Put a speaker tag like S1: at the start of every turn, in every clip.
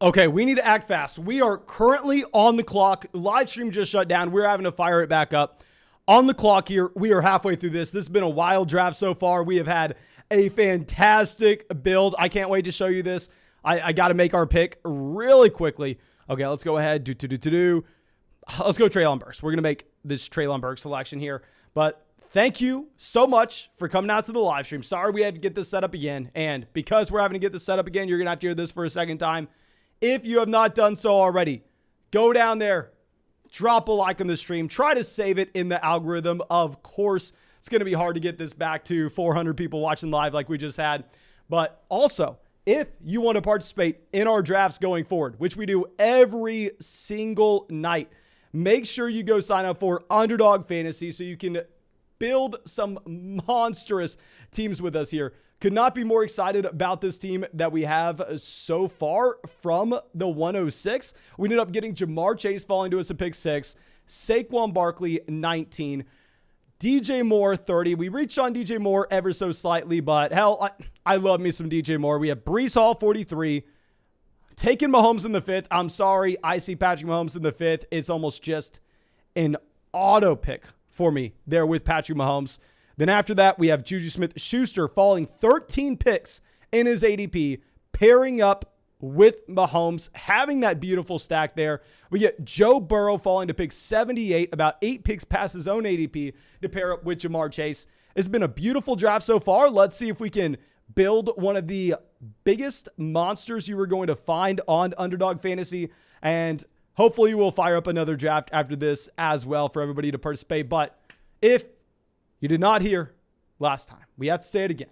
S1: Okay, we need to act fast. We are currently on the clock. Live stream just shut down. We're having to fire it back up. On the clock here, we are halfway through this. This has been a wild draft so far. We have had a fantastic build. I can't wait to show you this. I got to make our pick really quickly. Okay, let's go ahead. Let's go Treylon Burks. We're going to make this Treylon Burks selection here. But thank you so much for coming out to the live stream. Sorry we had to get this set up again. And because we're having to get this set up again, you're going to have to hear this for a second time. If you have not done so already, go down there, drop a like on the stream, try to save it in the algorithm. Of course, it's going to be hard to get this back to 400 people watching live like we just had. But also, if you want to participate in our drafts going forward, which we do every single night, make sure you go sign up for Underdog Fantasy so you can build some monstrous teams with us here. Could not be more excited about this team that we have so far from the 106. We ended up getting Jamar Chase falling to us at pick 6, Saquon Barkley 19, DJ Moore 30. We reached on DJ Moore ever so slightly, but hell, I love me some DJ Moore. We have Breece Hall 43, taking Mahomes in the 5th. I'm sorry, I see Patrick Mahomes in the 5th. It's almost just an auto pick for me there with Patrick Mahomes. Then after that, we have Juju Smith-Schuster falling 13 picks in his ADP, pairing up with Mahomes, having that beautiful stack there. We get Joe Burrow falling to pick 78, about 8 picks past his own ADP to pair up with Jamar Chase. It's been a beautiful draft so far. Let's see if we can build one of the biggest monsters you were going to find on Underdog Fantasy. And hopefully we'll fire up another draft after this as well for everybody to participate. But if you did not hear last time, we have to say it again.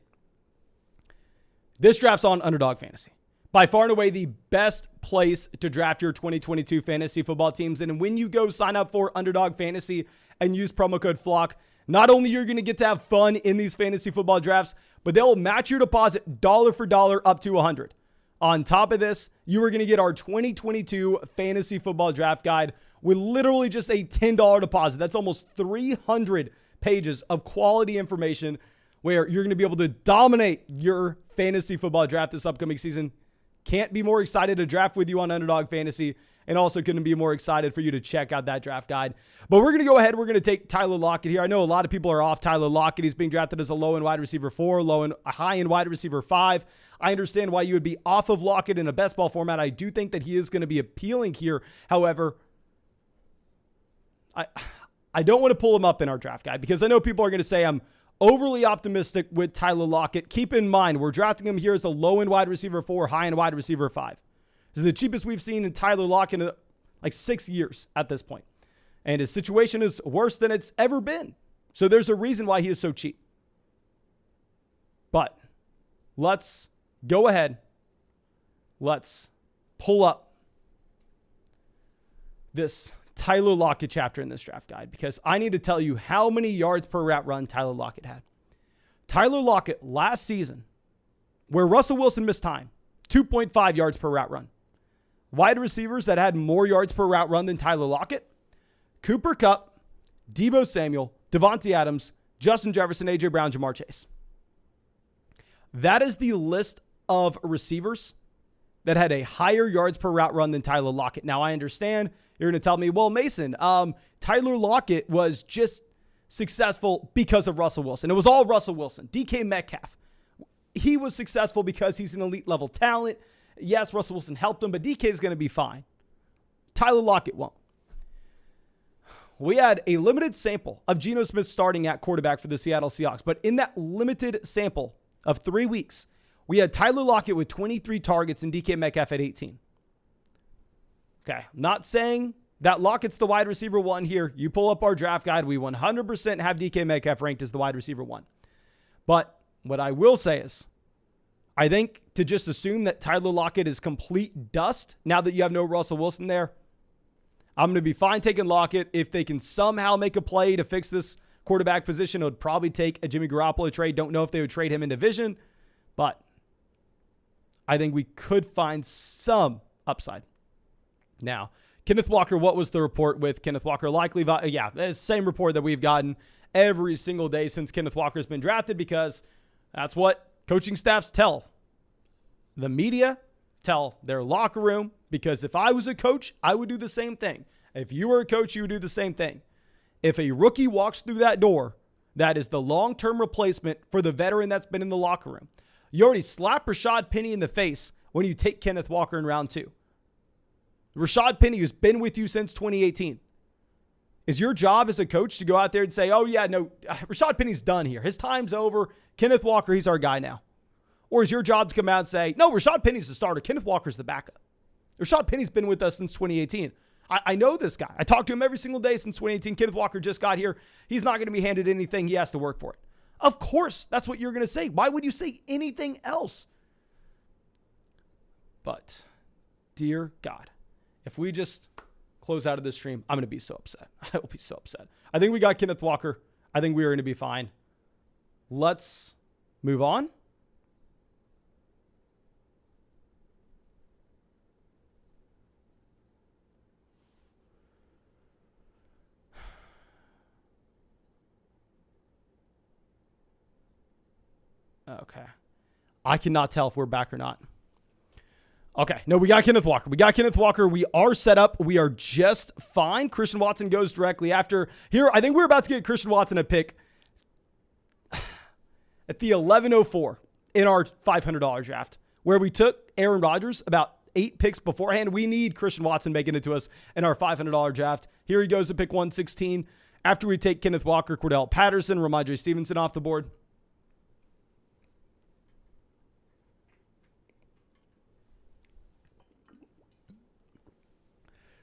S1: This draft's on Underdog Fantasy. By far and away the best place to draft your 2022 fantasy football teams. And when you go sign up for Underdog Fantasy and use promo code FLOCK, not only you're going to get to have fun in these fantasy football drafts, but they'll match your deposit dollar for dollar up to $100. On top of this, you are going to get our 2022 fantasy football draft guide with literally just a $10 deposit. That's almost 300 pages of quality information where you're going to be able to dominate your fantasy football draft this upcoming season. Can't be more excited to draft with you on Underdog Fantasy, and also couldn't be more excited for you to check out that draft guide. But we're going to go ahead. We're going to take Tyler Lockett here. I know a lot of people are off Tyler Lockett. He's being drafted as a low-end wide receiver 4, high-end wide receiver 5. I understand why you would be off of Lockett in a best ball format. I do think that he is going to be appealing here. However, I don't want to pull him up in our draft guide because I know people are going to say I'm overly optimistic with Tyler Lockett. Keep in mind, we're drafting him here as a low-end wide receiver 4, high-end wide receiver 5. This is the cheapest we've seen in Tyler Lockett in like 6 years at this point. And his situation is worse than it's ever been. So there's a reason why he is so cheap. But let's go ahead. Let's pull up this Tyler Lockett chapter in this draft guide because I need to tell you how many yards per route run Tyler Lockett had. Tyler Lockett last season, where Russell Wilson missed time, 2.5 yards per route run. Wide receivers that had more yards per route run than Tyler Lockett: Cooper Kupp, Deebo Samuel, Devontae Adams, Justin Jefferson, AJ Brown, Jamar Chase. That is the list of receivers that had a higher yards per route run than Tyler Lockett. Now, I understand you're going to tell me, well, Mason, Tyler Lockett was just successful because of Russell Wilson. It was all Russell Wilson. DK Metcalf, he was successful because he's an elite level talent. Yes, Russell Wilson helped him, but DK is going to be fine. Tyler Lockett won't. We had a limited sample of Geno Smith starting at quarterback for the Seattle Seahawks, but in that limited sample of 3 weeks, we had Tyler Lockett with 23 targets and DK Metcalf at 18. Okay, I'm not saying that Lockett's the wide receiver 1 here. You pull up our draft guide, we 100% have DK Metcalf ranked as the wide receiver 1. But what I will say is, I think to just assume that Tyler Lockett is complete dust now that you have no Russell Wilson there, I'm going to be fine taking Lockett. If they can somehow make a play to fix this quarterback position, it would probably take a Jimmy Garoppolo trade. Don't know if they would trade him in division, but I think we could find some upside. Now, Kenneth Walker, what was the report with Kenneth Walker? Likely, yeah, the same report that we've gotten every single day since Kenneth Walker's been drafted, because that's what coaching staffs tell the media, tell their locker room, because if I was a coach, I would do the same thing. If you were a coach, you would do the same thing. If a rookie walks through that door, that is the long-term replacement for the veteran that's been in the locker room. You already slap Rashad Penny in the face when you take Kenneth Walker in round 2. Rashad Penny, who's been with you since 2018. Is your job as a coach to go out there and say, oh, yeah, no, Rashad Penny's done here. His time's over. Kenneth Walker, he's our guy now. Or is your job to come out and say, no, Rashad Penny's the starter. Kenneth Walker's the backup. Rashad Penny's been with us since 2018. I know this guy. I talk to him every single day since 2018. Kenneth Walker just got here. He's not going to be handed anything. He has to work for it. Of course, that's what you're going to say. Why would you say anything else? But, dear God, if we just close out of this stream, I'm going to be so upset. I will be so upset. I think we got Kenneth Walker. I think we are going to be fine. Let's move on. Okay. I cannot tell if we're back or not. Okay. No, we got Kenneth Walker. We got Kenneth Walker. We are set up. We are just fine. Christian Watson goes directly after. Here, I think we're about to get Christian Watson a pick at the 11:04 in our $500 draft, where we took Aaron Rodgers about 8 picks beforehand. We need Christian Watson making it to us in our $500 draft. Here he goes to pick 116. After we take Kenneth Walker, Cordell Patterson, Ramondre Stevenson off the board.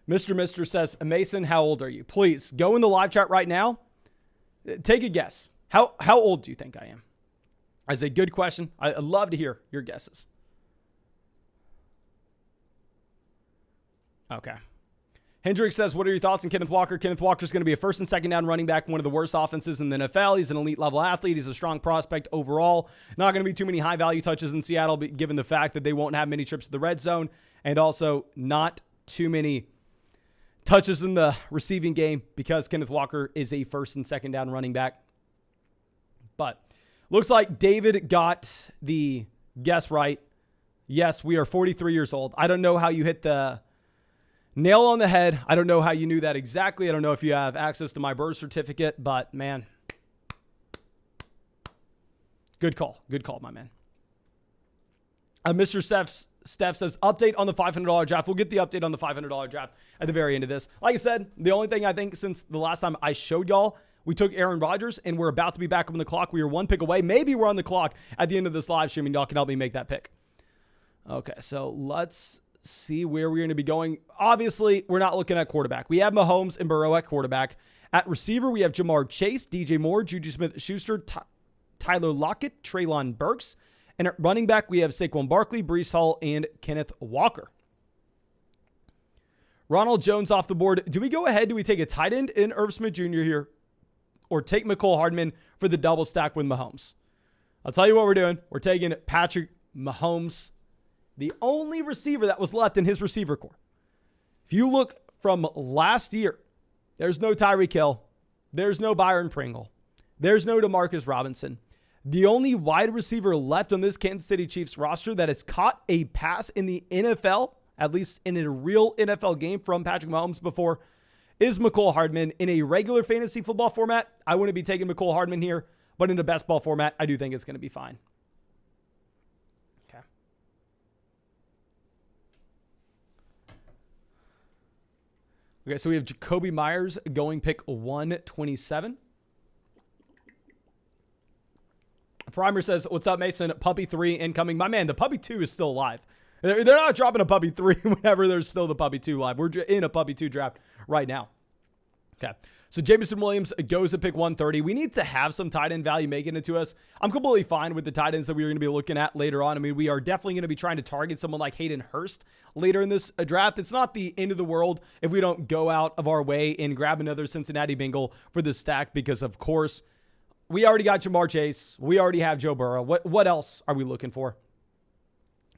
S1: Mr. Mister says, Mason, how old are you? Please go in the live chat right now. Take a guess. How old do you think I am? That's a good question. I'd love to hear your guesses. Okay. Hendrick says, what are your thoughts on Kenneth Walker? Kenneth Walker's going to be a first and second down running back, one of the worst offenses in the NFL. He's an elite level athlete. He's a strong prospect overall. Not going to be too many high value touches in Seattle, given the fact that they won't have many trips to the red zone, and also not too many touches in the receiving game because Kenneth Walker is a first and second down running back. But looks like David got the guess right. Yes, we are 43 years old. I don't know how you hit the nail on the head. I don't know how you knew that exactly. I don't know if you have access to my birth certificate, but man, good call. Good call, my man. Mr. Steph says, update on the $500 draft. We'll get the update on the $500 draft at the very end of this. Like I said, the only thing I think since the last time I showed y'all, we took Aaron Rodgers and we're about to be back on the clock. We are 1 pick away. Maybe we're on the clock at the end of this live stream and y'all can help me make that pick. Okay, so let's see where we're going to be going. Obviously, we're not looking at quarterback. We have Mahomes and Burrow at quarterback. At receiver, we have Jamar Chase, DJ Moore, Juju Smith-Schuster, Tyler Lockett, Treylon Burks. And at running back, we have Saquon Barkley, Breece Hall, and Kenneth Walker. Ronald Jones off the board. Do we go ahead? Do we take a tight end in Irv Smith Jr. here? Or take McCole Hardman for the double stack with Mahomes? I'll tell you what we're doing. We're taking Patrick Mahomes, the only receiver that was left in his receiver core. If you look from last year, there's no Tyreek Hill. There's no Byron Pringle. There's no DeMarcus Robinson. The only wide receiver left on this Kansas City Chiefs roster that has caught a pass in the NFL, at least in a real NFL game from Patrick Mahomes before, is McCole Hardman. In a regular fantasy football format, I wouldn't be taking McCole Hardman here, but in a best ball format, I do think it's going to be fine. Okay. Okay, so we have Jacoby Myers going pick 127. Primer says, what's up, Mason? Puppy 3 incoming. My man, the Puppy 2 is still alive. They're not dropping a Puppy 3 whenever there's still the Puppy 2 live. We're in a Puppy 2 draft right now. Okay. So Jameson Williams goes to pick 130. We need to have some tight end value making it to us. I'm completely fine with the tight ends that we're going to be looking at later on. I mean, we are definitely going to be trying to target someone like Hayden Hurst later in this draft. It's not the end of the world if we don't go out of our way and grab another Cincinnati Bengal for this stack because, of course, we already got Jamar Chase. We already have Joe Burrow. What else are we looking for?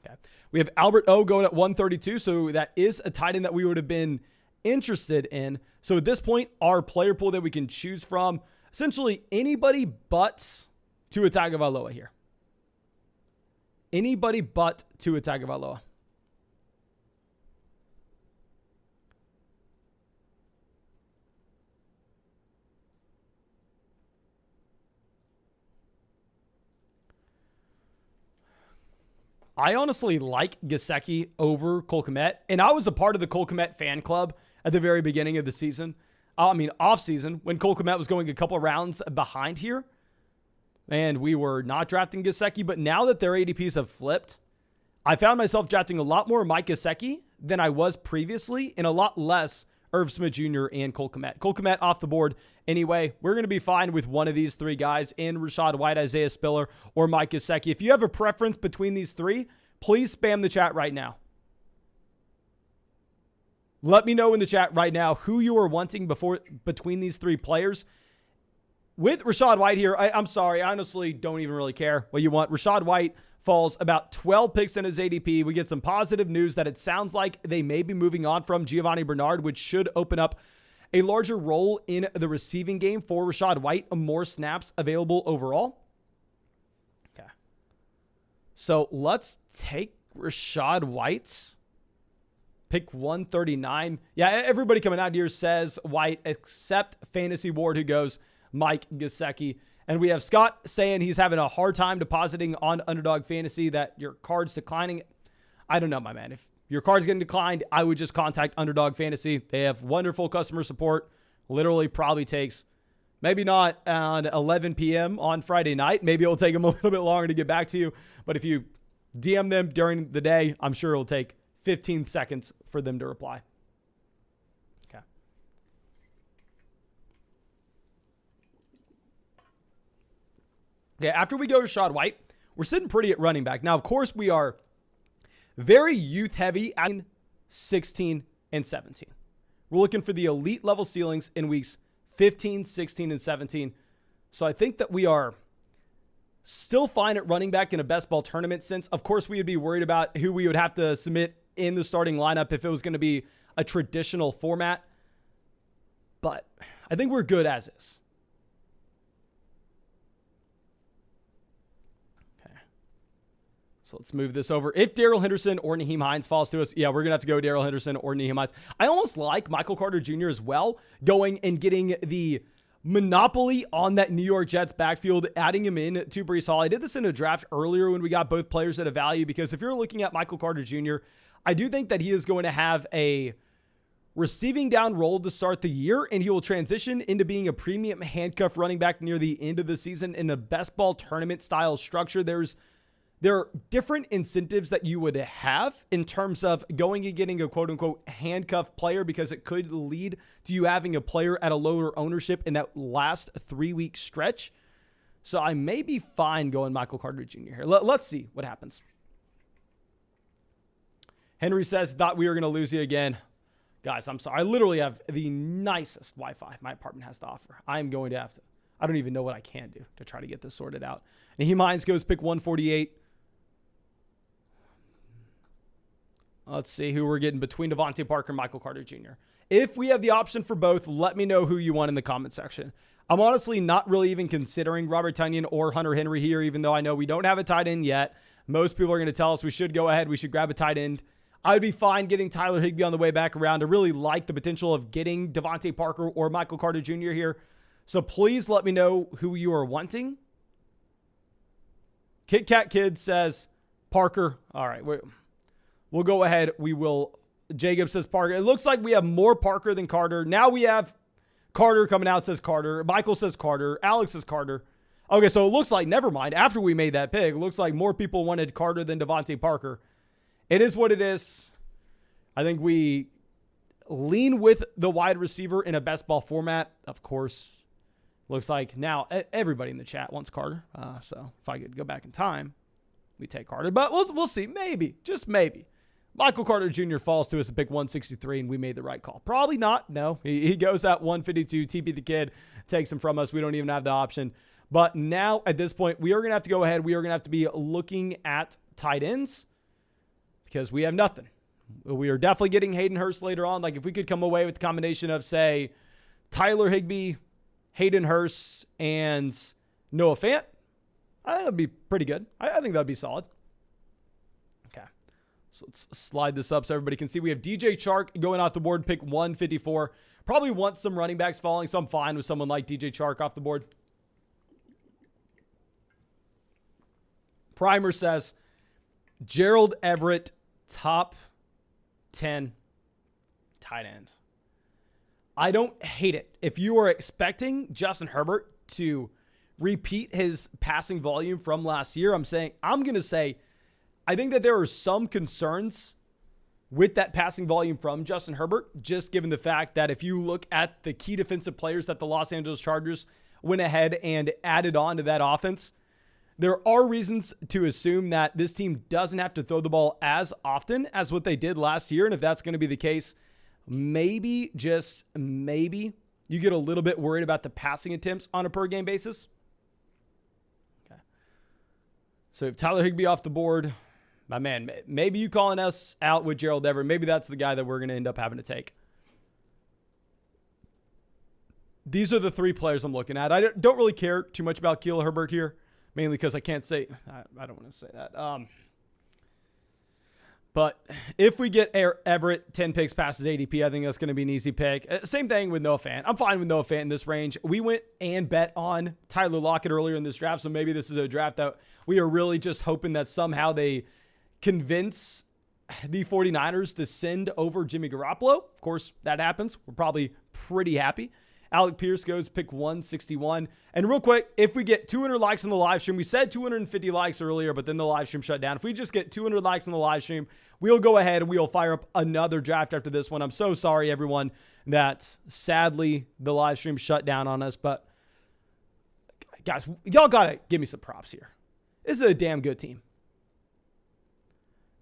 S1: Okay. We have Albert O going at 132. So that is a tight end that we would have been interested in. So at this point, our player pool that we can choose from, essentially anybody but Tua Tagovailoa here. Anybody but Tua Tagovailoa. I honestly like Gesicki over Cole Kmet, and I was a part of the Cole Kmet fan club at the very beginning of the season. Off season, when Cole Kmet was going a couple rounds behind here, and we were not drafting Gesicki. But now that their ADPs have flipped, I found myself drafting a lot more Mike Gesicki than I was previously, and a lot less Irv Smith Jr. and Cole Kmet. Cole Kmet off the board anyway. We're going to be fine with one of these three guys in Rachaad White, Isaiah Spiller, or Mike Gesicki. If you have a preference between these three, please spam the chat right now. Let me know in the chat right now who you are wanting between these three players. With Rachaad White here, I'm sorry, I honestly don't even really care what you want. Rachaad White falls about 12 picks in his ADP. We get some positive news that it sounds like they may be moving on from Giovanni Bernard, which should open up a larger role in the receiving game for Rachaad White, more snaps available overall. Okay. So let's take Rachaad White. Pick 139. Yeah, everybody coming out here says White, except Fantasy Ward, who goes Mike Gesicki. And we have Scott saying he's having a hard time depositing on Underdog Fantasy, that your card's declining. I don't know, my man. If your card's getting declined, I would just contact Underdog Fantasy. They have wonderful customer support. Literally probably takes, maybe not at 11 p.m. on Friday night. Maybe it'll take them a little bit longer to get back to you. But if you DM them during the day, I'm sure it'll take 15 seconds for them to reply. Okay. Okay, after we go to Rachaad White, we're sitting pretty at running back. Now, of course, we are very youth heavy at 16 and 17. We're looking for the elite level ceilings in weeks 15, 16, and 17. So I think that we are still fine at running back in a best ball tournament sense. Of course, we would be worried about who we would have to submit in the starting lineup if it was going to be a traditional format. But I think we're good as is. Okay. So let's move this over. If Darrell Henderson or Nyheim Hines falls to us, yeah, we're going to have to go Darrell Henderson or Nyheim Hines. I almost like Michael Carter Jr. as well, going and getting the monopoly on that New York Jets backfield, adding him in to Breece Hall. I did this in a draft earlier when we got both players at a value, because if you're looking at Michael Carter Jr., I do think that he is going to have a receiving down role to start the year, and he will transition into being a premium handcuff running back near the end of the season in a best ball tournament style structure. There are different incentives that you would have in terms of going and getting a quote unquote handcuff player, because it could lead to you having a player at a lower ownership in that last 3-week stretch. So I may be fine going Michael Carter Jr. here. Let's see what happens. Henry says, thought we were going to lose you again. Guys, I'm sorry. I literally have the nicest Wi-Fi my apartment has to offer. I'm going to have to. I don't even know what I can do to try to get this sorted out. Nyheim Hines goes pick 148. Let's see who we're getting between Devontae Parker and Michael Carter Jr. If we have the option for both, let me know who you want in the comment section. I'm honestly not really even considering Robert Tonyan or Hunter Henry here, even though I know we don't have a tight end yet. Most people are going to tell us we should go ahead. We should grab a tight end. I would be fine getting Tyler Higbee on the way back around. I really like the potential of getting Devontae Parker or Michael Carter Jr. here. So please let me know who you are wanting. Kit Kat Kid says Parker. All right, we'll go ahead. We will. Jacob says Parker. It looks like we have more Parker than Carter. Now we have Carter coming out, says Carter. Michael says Carter. Alex says Carter. Okay, so it looks like, never mind. After we made that pick, it looks like more people wanted Carter than Devontae Parker. It is what it is. I think we lean with the wide receiver in a best ball format. Of course, looks like now everybody in the chat wants Carter. So if I could go back in time, we take Carter. But we'll see. Maybe, just maybe, Michael Carter Jr. falls to us at pick 163 and we made the right call. Probably not. No, he goes at 152. TP the kid takes him from us. We don't even have the option. But now at this point, we are going to have to go ahead. We are going to have to be looking at tight ends, because we have nothing. We are definitely getting Hayden Hurst later on. Like if we could come away with the combination of, say, Tyler Higbee, Hayden Hurst, and Noah Fant, I think that'd be pretty good. I think that'd be solid. Okay. So let's slide this up so everybody can see. We have DJ Chark going off the board, pick 154. Probably want some running backs falling, so I'm fine with someone like DJ Chark off the board. Primer says, Gerald Everett, top 10 tight end. I don't hate it. If you are expecting Justin Herbert to repeat his passing volume from last year, I'm going to say, I think that there are some concerns with that passing volume from Justin Herbert, just given the fact that if you look at the key defensive players that the Los Angeles Chargers went ahead and added on to that offense, there are reasons to assume that this team doesn't have to throw the ball as often as what they did last year. And if that's going to be the case, maybe, just maybe, you get a little bit worried about the passing attempts on a per game basis. Okay. So if Tyler Higbee off the board, my man, maybe you calling us out with Gerald Everett, maybe that's the guy that we're going to end up having to take. These are the three players I'm looking at. I don't really care too much about Khalil Herbert here, mainly because I can't say, I don't want to say that. But if we get Everett 10 picks past his ADP, I think that's going to be an easy pick. Same thing with Noah Fant. I'm fine with Noah Fant in this range. We went and bet on Tyler Lockett earlier in this draft, so maybe this is a draft that we are really just hoping that somehow they convince the 49ers to send over Jimmy Garoppolo. Of course, that happens. We're probably pretty happy. Alec Pierce goes pick 161. And real quick, if we get 200 likes on the live stream, we said 250 likes earlier, but then the live stream shut down. If we just get 200 likes on the live stream, we'll go ahead and we'll fire up another draft after this one. I'm so sorry, everyone, that sadly the live stream shut down on us. But guys, y'all got to give me some props here. This is a damn good team.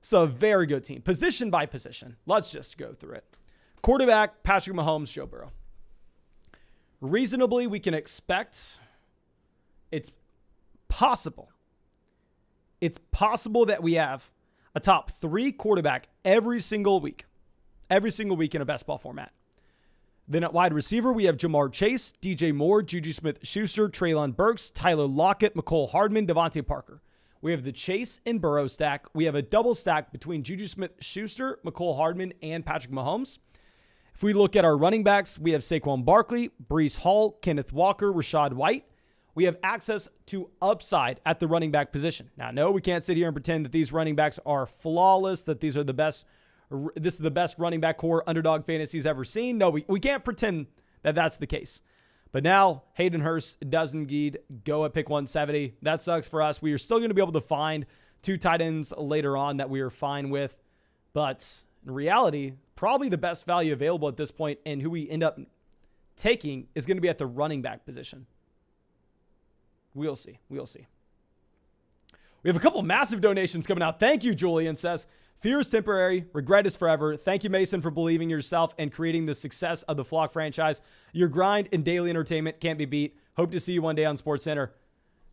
S1: It's a very good team. Position by position. Let's just go through it. Quarterback, Patrick Mahomes, Joe Burrow. Reasonably, we can expect it's possible that we have a top 3 quarterback every single week in a best ball format. Then at wide receiver, we have Jamar Chase, DJ Moore, Juju Smith-Schuster, Treylon Burks, Tyler Lockett, McCole Hardman, Devontae Parker. We have the Chase and Burrow stack. We have a double stack between Juju Smith-Schuster, McCole Hardman, and Patrick Mahomes. If we look at our running backs, we have Saquon Barkley, Breece Hall, Kenneth Walker, Rashad White. We have access to upside at the running back position. Now, no, we can't sit here and pretend that these running backs are flawless, that these are the best. This is the best running back core Underdog Fantasy's ever seen. No, we can't pretend that that's the case. But now, Hayden Hurst does indeed go at pick 170. That sucks for us. We are still going to be able to find 2 tight ends later on that we are fine with. But in reality, probably the best value available at this point and who we end up taking is going to be at the running back position. We'll see. We have a couple massive donations coming out. Thank you, Julian says. Fear is temporary. Regret is forever. Thank you, Mason, for believing in yourself and creating the success of the Flock franchise. Your grind and daily entertainment can't be beat. Hope to see you one day on SportsCenter.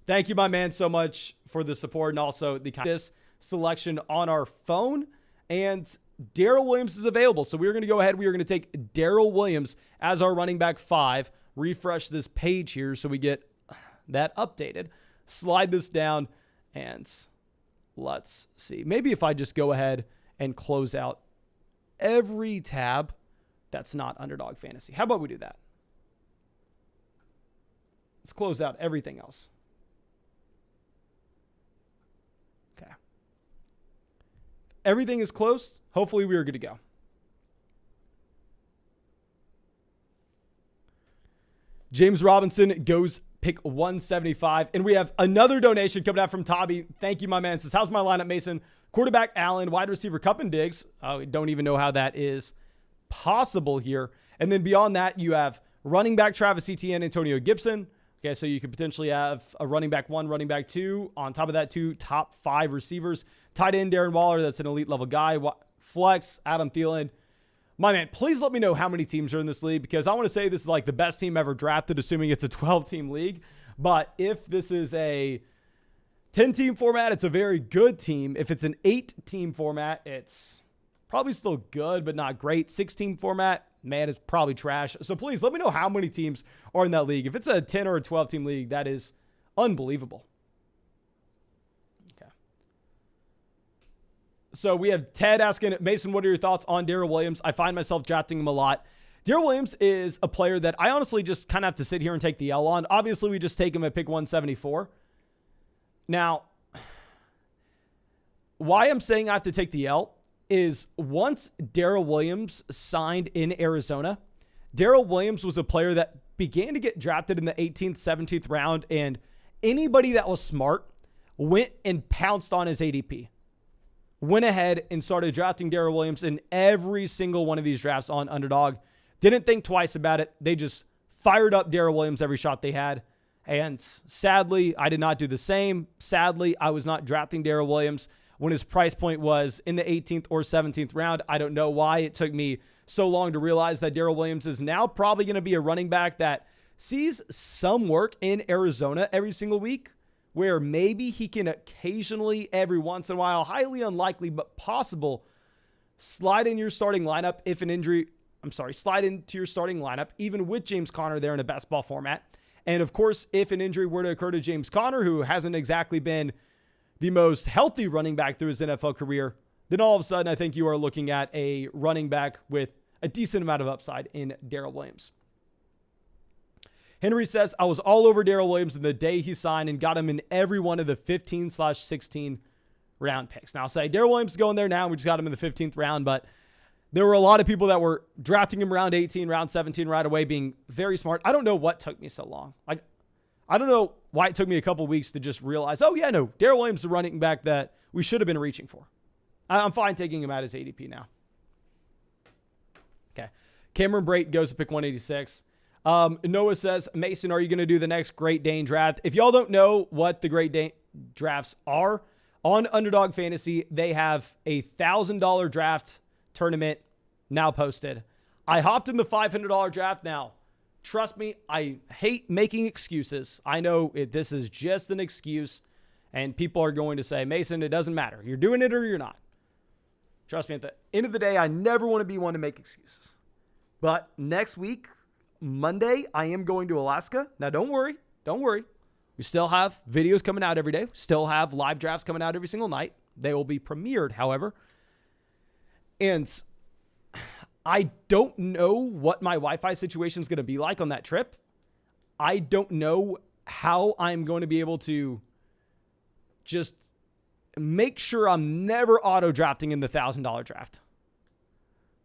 S1: Thank you, my man, so much for the support and also this selection on our phone. And Darrell Williams is available. So we're going to go ahead. We are going to take Darrell Williams as our running back 5. Refresh this page here so we get that updated. Slide this down and let's see. Maybe if I just go ahead and close out every tab that's not Underdog Fantasy. How about we do that? Let's close out everything else. Okay. Everything is closed. Hopefully we are good to go. James Robinson goes pick 175. And we have another donation coming out from Tabby. Thank you, my man. Says, how's my lineup, Mason? Quarterback, Allen. Wide receiver, Cup and Diggs. I don't even know how that is possible here. And then beyond that, you have running back, Travis Etienne, Antonio Gibson. Okay, so you could potentially have a running back 1, running back 2. On top of that, 2 top 5 receivers. Tight end, Darren Waller. That's an elite level guy. Flex, Adam Thielen. My man, please let me know how many teams are in this league because I want to say this is like the best team ever drafted, assuming it's a 12-team league. But if this is a 10-team format, it's a very good team. If it's an 8-team format, it's probably still good, but not great. 6-team format, man, it's probably trash. So please let me know how many teams are in that league. If it's a 10 or a 12-team league, that is unbelievable. So we have Ted asking, Mason, what are your thoughts on Darrell Williams? I find myself drafting him a lot. Darrell Williams is a player that I honestly just kind of have to sit here and take the L on. Obviously, we just take him at pick 174. Now, why I'm saying I have to take the L is once Darrell Williams signed in Arizona, Darrell Williams was a player that began to get drafted in the 18th, 17th round, and anybody that was smart went and pounced on his ADP. Went ahead and started drafting Darrell Williams in every single one of these drafts on Underdog. Didn't think twice about it. They just fired up Darrell Williams every shot they had. And sadly, I did not do the same. Sadly, I was not drafting Darrell Williams when his price point was in the 18th or 17th round. I don't know why it took me so long to realize that Darrell Williams is now probably going to be a running back that sees some work in Arizona every single week, where maybe he can occasionally, every once in a while, highly unlikely but possible, slide in your starting lineup if an injury, slide into your starting lineup, even with James Conner there in a best ball format. And of course, if an injury were to occur to James Conner, who hasn't exactly been the most healthy running back through his NFL career, then all of a sudden I think you are looking at a running back with a decent amount of upside in Darrell Williams. Henry says, I was all over Darrell Williams in the day he signed and got him in every one of the 15/16 round picks. Now I'll say Darrell Williams is going there now. We just got him in the 15th round, but there were a lot of people that were drafting him round 18, round 17 right away, being very smart. I don't know what took me so long. I don't know why it took me a couple weeks to just realize, oh yeah, no, Darrell Williams is a running back that we should have been reaching for. I'm fine taking him at his ADP now. Okay. Cameron Brate goes to pick 186. Noah says, Mason, are you going to do the next Great Dane draft? If y'all don't know what the Great Dane drafts are, on Underdog Fantasy, they have a $1,000 draft tournament now posted. I hopped in the $500 draft now. Trust me, I hate making excuses. I know this is just an excuse, and people are going to say, Mason, it doesn't matter. You're doing it or you're not. Trust me, at the end of the day, I never want to be one to make excuses. But next week, Monday, I am going to Alaska. Now, don't worry. We still have videos coming out every day. We still have live drafts coming out every single night. They will be premiered, however. And I don't know what my Wi-Fi situation is going to be like on that trip. I don't know how I'm going to be able to just make sure I'm never auto-drafting in the $1,000 draft.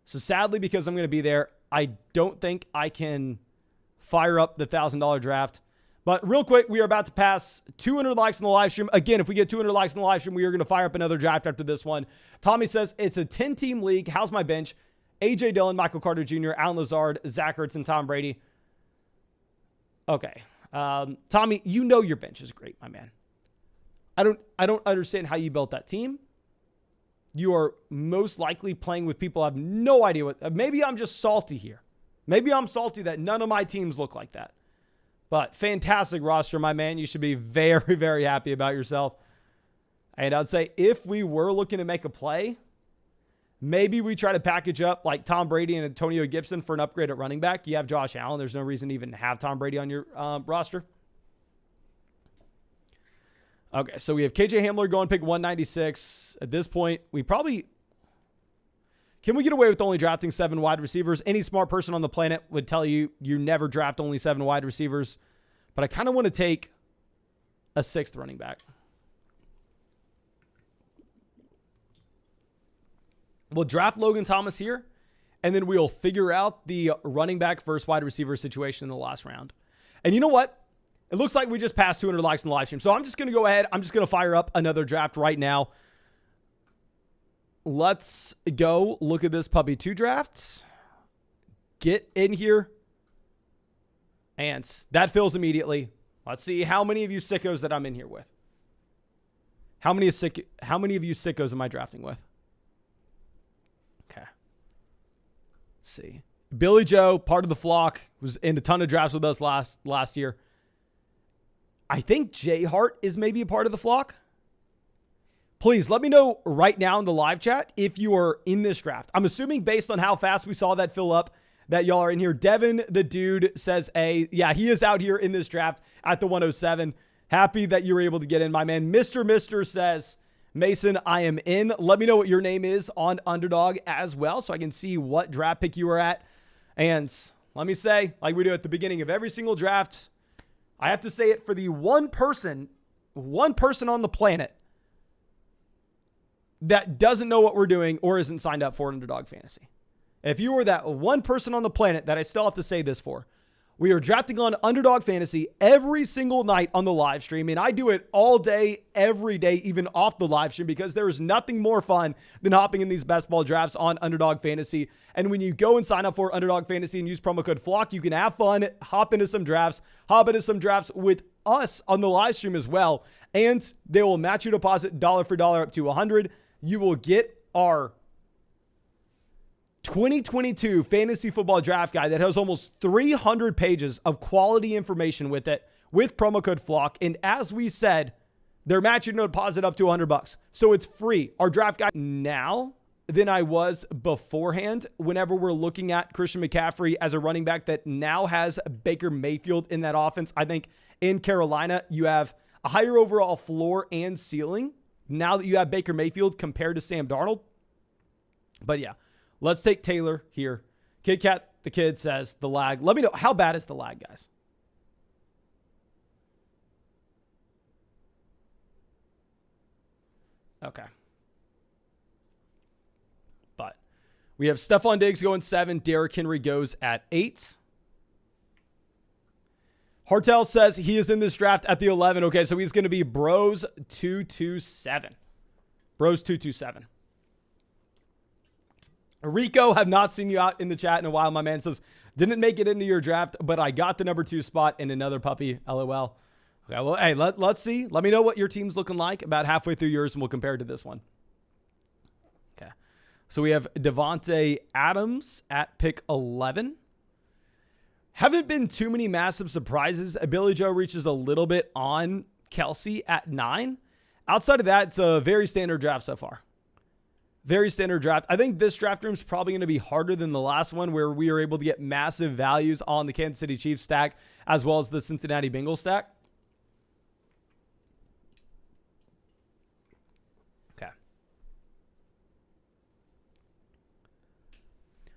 S1: So sadly, because I'm going to be there, I don't think I can fire up the $1,000 draft. But real quick, we are about to pass 200 likes in the live stream. Again, if we get 200 likes in the live stream, we are going to fire up another draft after this one. Tommy says, it's a 10-team league. How's my bench? A.J. Dillon, Michael Carter Jr., Allen Lazard, Zach Ertz, and Tom Brady. Okay. Tommy, you know your bench is great, my man. I don't understand how you built that team. You are most likely playing with people I have no idea what. Maybe I'm just salty here. Maybe I'm salty that none of my teams look like that. But fantastic roster, my man. You should be very, very happy about yourself. And I'd say if we were looking to make a play, maybe we try to package up like Tom Brady and Antonio Gibson for an upgrade at running back. You have Josh Allen. There's no reason to even have Tom Brady on your roster. Okay, so we have KJ Hamler going pick 196. At this point, we probably... Can we get away with only drafting 7 wide receivers? Any smart person on the planet would tell you you never draft only 7 wide receivers. But I kind of want to take a 6th running back. We'll draft Logan Thomas here, and then we'll figure out the running back versus wide receiver situation in the last round. And you know what? It looks like we just passed 200 likes in the live stream. So I'm just going to go ahead. I'm just going to fire up another draft right now. Let's go look at this Puppy 2 draft. Get in here. And that fills immediately. Let's see how many of you sickos that I'm in here with. How many of you sickos am I drafting with? Okay. Let's see. Billy Joe, part of the flock, was in a ton of drafts with us last year. I think Jay Hart is maybe a part of the flock. Please let me know right now in the live chat if you are in this draft. I'm assuming based on how fast we saw that fill up that y'all are in here. Devin, the dude, says yeah, he is out here in this draft at the 107. Happy that you were able to get in, my man. Mr. says, Mason, I am in. Let me know what your name is on Underdog as well so I can see what draft pick you are at. And let me say, like we do at the beginning of every single draft, I have to say it for the one person on the planet that doesn't know what we're doing or isn't signed up for Underdog Fantasy. If you are that one person on the planet that I still have to say this for, we are drafting on Underdog Fantasy every single night on the live stream. And I do it all day, every day, even off the live stream, because there is nothing more fun than hopping in these best ball drafts on Underdog Fantasy. And when you go and sign up for Underdog Fantasy and use promo code FLOCK, you can have fun, hop into some drafts with us on the live stream as well. And they will match your deposit dollar for dollar up to $100. You will get our 2022 fantasy football draft guide that has almost 300 pages of quality information with it with promo code FLOCK. And as we said, they're matching your deposit up to $100. So it's free. Our draft guide now than I was beforehand whenever we're looking at Christian McCaffrey as a running back that now has Baker Mayfield in that offense. I think in Carolina, you have a higher overall floor and ceiling now that you have Baker Mayfield compared to Sam Darnold. But yeah, let's take Taylor here. Kit Kat, the kid, says the lag. Let me know, how bad is the lag, guys? Okay. But we have Stephon Diggs going 7. Derrick Henry goes at 8. Hartel says he is in this draft at the 11. Okay, so he's going to be Bros 227. Bros 227. Rico, have not seen you out in the chat in a while. My man says, didn't make it into your draft, but I got the number 2 spot in another puppy. LOL. Okay, well, hey, let's see. Let me know what your team's looking like about halfway through yours, and we'll compare it to this one. Okay. So we have Devontae Adams at pick 11. Haven't been too many massive surprises. Billy Joe reaches a little bit on Kelsey at 9. Outside of that, it's a very standard draft so far. Very standard draft. I think this draft room is probably going to be harder than the last one where we were able to get massive values on the Kansas City Chiefs stack as well as the Cincinnati Bengals stack. Okay.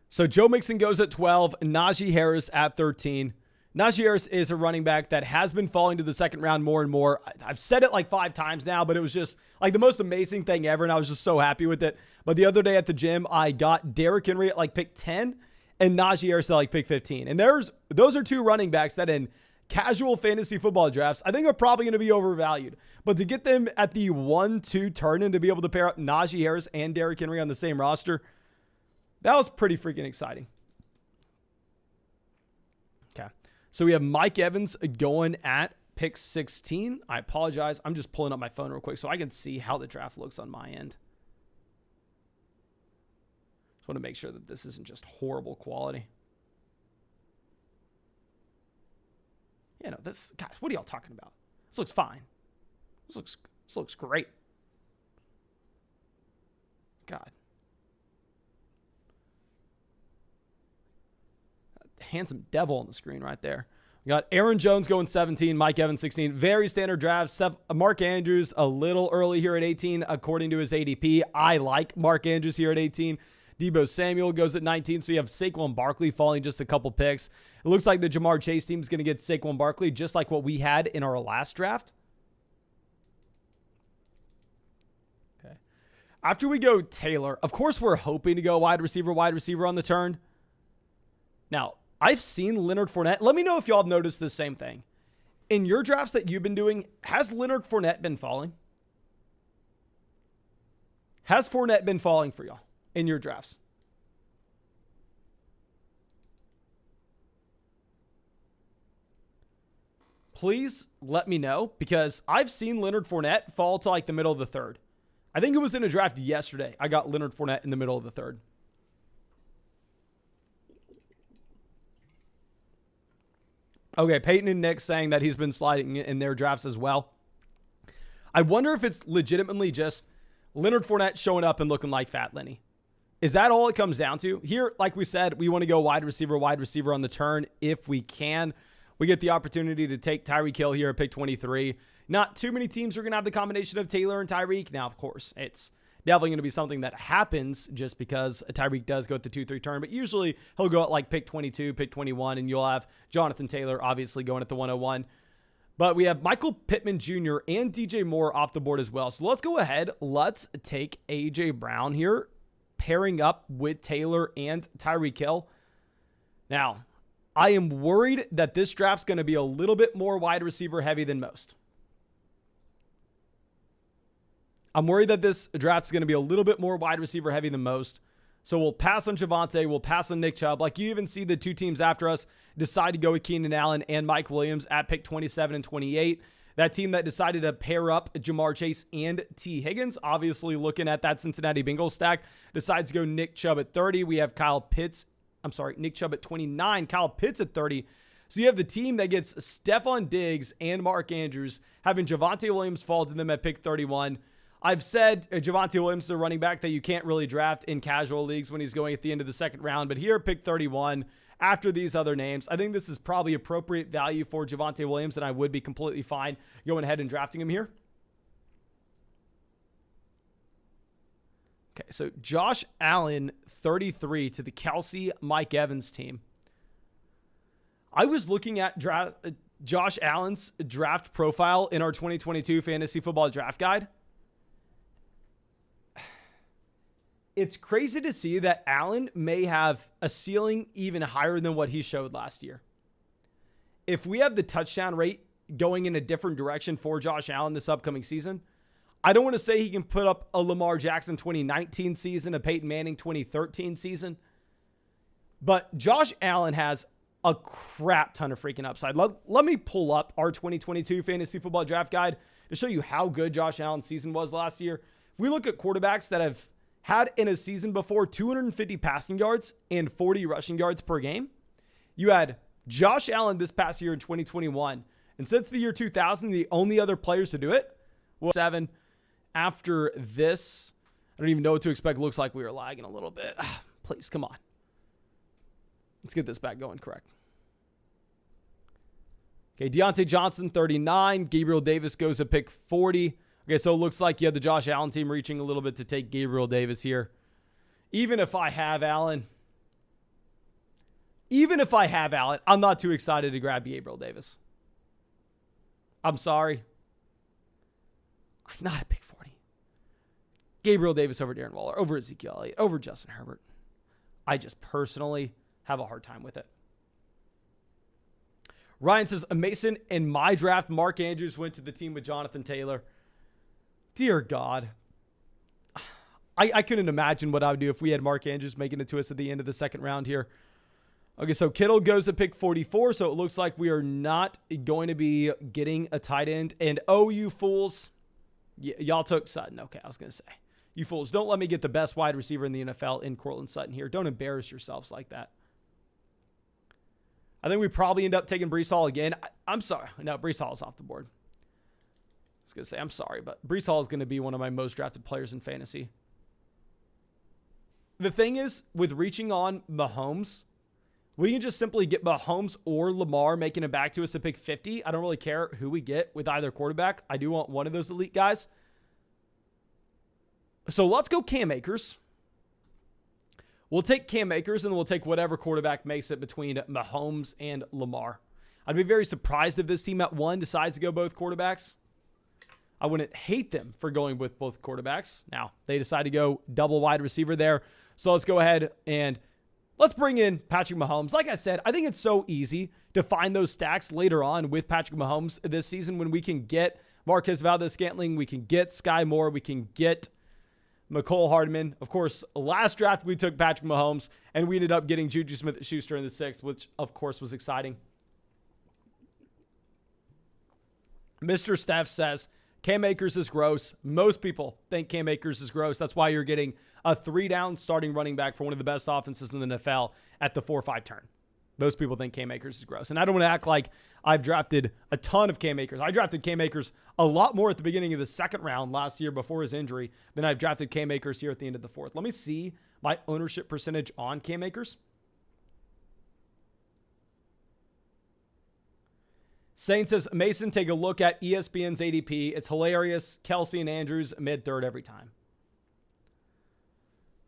S1: So Joe Mixon goes at 12. Najee Harris at 13. Najee Harris is a running back that has been falling to the second round more and more. I've said it like 5 times now, but it was just like the most amazing thing ever, and I was just so happy with it. But the other day at the gym, I got Derrick Henry at like pick 10 and Najee Harris at like pick 15. And those are 2 running backs that in casual fantasy football drafts, I think are probably going to be overvalued. But to get them at the 1-2 turn and to be able to pair up Najee Harris and Derrick Henry on the same roster, that was pretty freaking exciting. Okay. So we have Mike Evans going at pick 16. I apologize. I'm just pulling up my phone real quick so I can see how the draft looks on my end. Just want to make sure that this isn't just horrible quality. You know, this, guys, what are y'all talking about? This looks fine. This looks great. God. Handsome devil on the screen right there. We got Aaron Jones going 17, Mike Evans 16. Very standard draft. Mark Andrews a little early here at 18 according to his ADP. I like Mark Andrews here at 18. Deebo Samuel goes at 19. So you have Saquon Barkley falling just a couple picks. It looks like the Jamar Chase team is going to get Saquon Barkley just like what we had in our last draft. Okay. After we go Taylor, of course we're hoping to go wide receiver on the turn. Now, I've seen Leonard Fournette. Let me know if y'all have noticed the same thing. In your drafts that you've been doing, has Leonard Fournette been falling? Has Fournette been falling for y'all in your drafts? Please let me know because I've seen Leonard Fournette fall to like the middle of the 3rd. I think it was in a draft yesterday. I got Leonard Fournette in the middle of the 3rd. Okay, Peyton and Nick saying that he's been sliding in their drafts as well. I wonder if it's legitimately just Leonard Fournette showing up and looking like Fat Lenny. Is that all it comes down to? Here, like we said, we want to go wide receiver on the turn if we can. We get the opportunity to take Tyreek Hill here at pick 23. Not too many teams are going to have the combination of Taylor and Tyreek. Now, of course, it's definitely going to be something that happens just because Tyreek does go at the 2-3 turn, but usually he'll go at like pick 22, pick 21, and you'll have Jonathan Taylor obviously going at the 101. But we have Michael Pittman Jr. and DJ Moore off the board as well. So let's go ahead. Let's take A.J. Brown here, pairing up with Taylor and Tyreek Hill. Now, I am worried that this draft's going to be a little bit more wide receiver heavy than most. I'm worried that this draft's going to be a little bit more wide receiver heavy than most. So we'll pass on Javonte. We'll pass on Nick Chubb. Like you even see the two teams after us decide to go with Keenan Allen and Mike Williams at pick 27 and 28. That team that decided to pair up Jamar Chase and T. Higgins, obviously looking at that Cincinnati Bengals stack, decides to go Nick Chubb at 30. We have Nick Chubb at 29, Kyle Pitts at 30. So you have the team that gets Stephon Diggs and Mark Andrews, having Javonte Williams fall to them at pick 31. I've said Javonte Williams is a running back that you can't really draft in casual leagues when he's going at the end of the second round. But here, pick 31, after these other names, I think this is probably appropriate value for Javonte Williams, and I would be completely fine going ahead and drafting him here. Okay, so Josh Allen, 33 to the Kelsey Mike Evans team. I was looking at Josh Allen's draft profile in our 2022 Fantasy Football Draft Guide. It's crazy to see that Allen may have a ceiling even higher than what he showed last year. If we have the touchdown rate going in a different direction for Josh Allen this upcoming season, I don't want to say he can put up a Lamar Jackson 2019 season, a Peyton Manning 2013 season, but Josh Allen has a crap ton of freaking upside. Let me pull up our 2022 Fantasy Football Draft Guide to show you how good Josh Allen's season was last year. If we look at quarterbacks that have had in a season before 250 passing yards and 40 rushing yards per game, you had Josh Allen this past year in 2021. And since the year 2000, the only other players to do it were 7. After this, I don't even know what to expect. Looks like we were lagging a little bit. Please, come on. Let's get this back going correct. Okay, Deontay Johnson, 39. Gabriel Davis goes to pick 40. Okay, so it looks like you have the Josh Allen team reaching a little bit to take Gabriel Davis here. Even if I have Allen, I'm not too excited to grab Gabriel Davis. I'm sorry. I'm not a pick 40. Gabriel Davis over Darren Waller, over Ezekiel Elliott, over Justin Herbert. I just personally have a hard time with it. Ryan says, Mason, in my draft, Mark Andrews went to the team with Jonathan Taylor. Dear God. I couldn't imagine what I would do if we had Mark Andrews making it to us at the end of the second round here. Okay, so Kittle goes to pick 44, so it looks like we are not going to be getting a tight end. And oh, you fools. Y'all took Sutton. Okay, I was going to say. You fools, don't let me get the best wide receiver in the NFL in Cortland Sutton here. Don't embarrass yourselves like that. I think we probably end up taking Breece Hall again. I'm sorry. No, Breece Hall is off the board. I was going to say, I'm sorry, but Breece Hall is going to be one of my most drafted players in fantasy. The thing is, with reaching on Mahomes, we can just simply get Mahomes or Lamar making it back to us at pick 50. I don't really care who we get with either quarterback. I do want one of those elite guys. So let's go Cam Akers. We'll take Cam Akers, and we'll take whatever quarterback makes it between Mahomes and Lamar. I'd be very surprised if this team at 1 decides to go both quarterbacks. I wouldn't hate them for going with both quarterbacks. Now, they decide to go double wide receiver there. So let's go ahead and let's bring in Patrick Mahomes. Like I said, I think it's so easy to find those stacks later on with Patrick Mahomes this season when we can get Marquez Valdez-Scantling, we can get Sky Moore, we can get McCole Hardman. Of course, last draft we took Patrick Mahomes, and we ended up getting Juju Smith-Schuster in the 6th, which of course was exciting. Mr. Steph says, Cam Akers is gross. Most people think Cam Akers is gross. That's why you're getting a 3-down starting running back for one of the best offenses in the NFL at the 4-5 turn. Most people think Cam Akers is gross. And I don't want to act like I've drafted a ton of Cam Akers. I drafted Cam Akers a lot more at the beginning of the second round last year before his injury than I've drafted Cam Akers here at the end of the 4th. Let me see my ownership percentage on Cam Akers. Saint says, Mason, take a look at ESPN's ADP. It's hilarious. Kelsey and Andrews mid-third every time.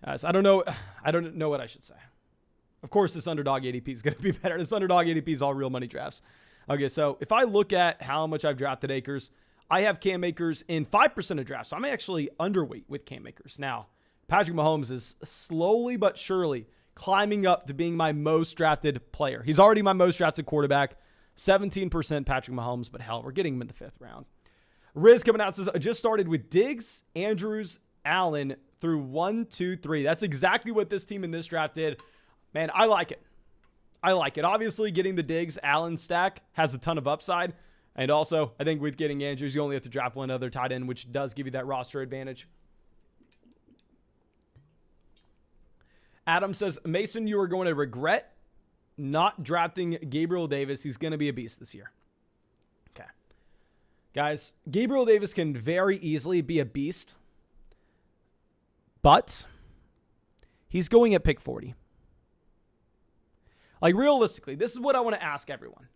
S1: Guys, I don't know what I should say. Of course, this underdog ADP is going to be better. This underdog ADP is all real money drafts. Okay, so if I look at how much I've drafted Akers, I have Cam Akers in 5% of drafts. So I'm actually underweight with Cam Akers. Now, Patrick Mahomes is slowly but surely climbing up to being my most drafted player. He's already my most drafted quarterback. 17% Patrick Mahomes, but hell, we're getting him in the 5th round. Riz coming out says, I just started with Diggs, Andrews, Allen through 1, 2, 3. That's exactly what this team in this draft did. Man, I like it. I like it. Obviously, getting the Diggs, Allen stack has a ton of upside. And also, I think with getting Andrews, you only have to draft one other tight end, which does give you that roster advantage. Adam says, Mason, you are going to regret not drafting Gabriel Davis. He's going to be a beast this year. Okay. Guys, Gabriel Davis can very easily be a beast, but he's going at pick 40. Like, realistically, this is what I want to ask everyone.